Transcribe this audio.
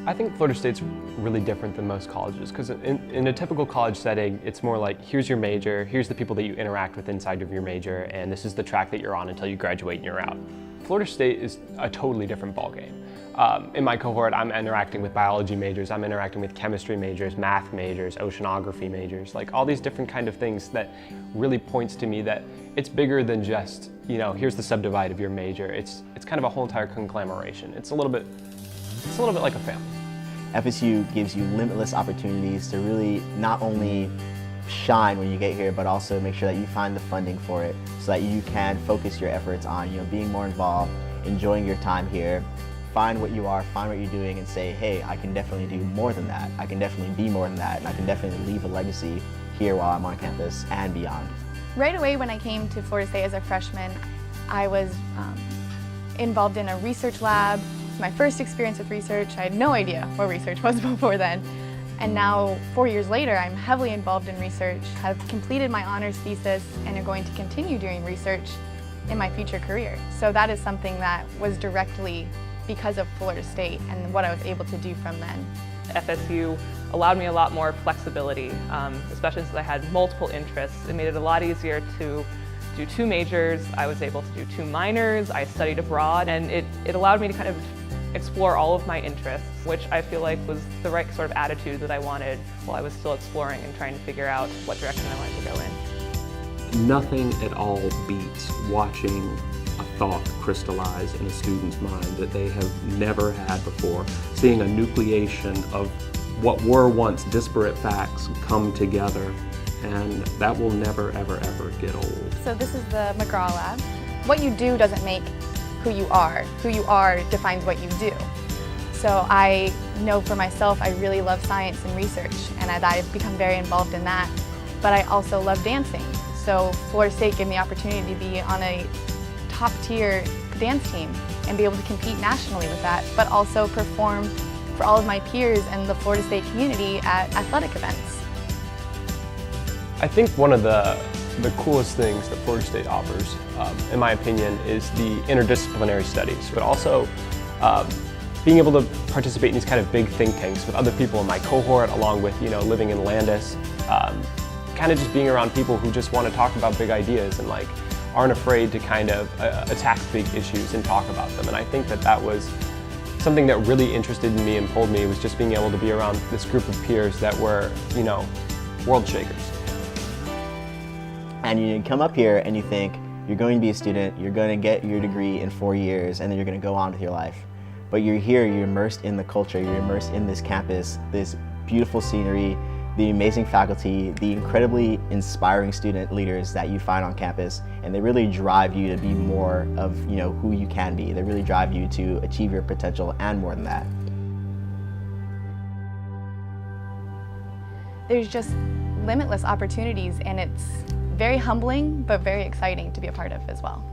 I think Florida State's really different than most colleges because in a typical college setting, it's more like, here's your major, here's the people that you interact with inside of your major, and this is the track that you're on until you graduate and you're out. Florida State is a totally different ballgame. In my cohort, I'm interacting with biology majors, I'm interacting with chemistry majors, math majors, oceanography majors, like all these different kind of things that really points to me that it's bigger than just, here's the subdivide of your major. It's kind of a whole entire conglomeration. It's a little bit like a family. FSU gives you limitless opportunities to really not only shine when you get here, but also make sure that you find the funding for it so that you can focus your efforts on being more involved, enjoying your time here, find what you are, find what you're doing, and say, hey, I can definitely do more than that. I can definitely be more than that, and I can definitely leave a legacy here while I'm on campus and beyond. Right away when I came to Florida State as a freshman, I was involved in a research lab. My first experience with research. I had no idea what research was before then. And now, 4 years later, I'm heavily involved in research, have completed my honors thesis, and am going to continue doing research in my future career. So that is something that was directly because of Florida State and what I was able to do from then. FSU allowed me a lot more flexibility, especially since I had multiple interests. It made it a lot easier to do 2 majors. I was able to do 2 minors. I studied abroad, and it allowed me to kind of explore all of my interests, which I feel like was the right sort of attitude that I wanted while I was still exploring and trying to figure out what direction I wanted to go in. Nothing at all beats watching a thought crystallize in a student's mind that they have never had before. Seeing a nucleation of what were once disparate facts come together, and that will never, ever, ever get old. So this is the McGraw Lab. What you do doesn't make who you are. Who you are defines what you do. So I know for myself, I really love science and research, and I've become very involved in that. But I also love dancing. So Florida State gave me the opportunity to be on a top-tier dance team and be able to compete nationally with that, but also perform for all of my peers and the Florida State community at athletic events. I think one of the coolest things that Florida State offers, in my opinion, is the interdisciplinary studies, but also being able to participate in these kind of big think tanks with other people in my cohort, along with living in Landis, kind of just being around people who just want to talk about big ideas and aren't afraid to kind of attack big issues and talk about them. And I think that was something that really interested in me and pulled me, was just being able to be around this group of peers that were, world shakers. And you come up here and you think you're going to be a student, you're going to get your degree in 4 years, and then you're going to go on with your life. But you're here, you're immersed in the culture, you're immersed in this campus, this beautiful scenery, the amazing faculty, the incredibly inspiring student leaders that you find on campus, and they really drive you to be more of who you can be. They really drive you to achieve your potential and more than that. There's just limitless opportunities, and it's very humbling but very exciting to be a part of as well.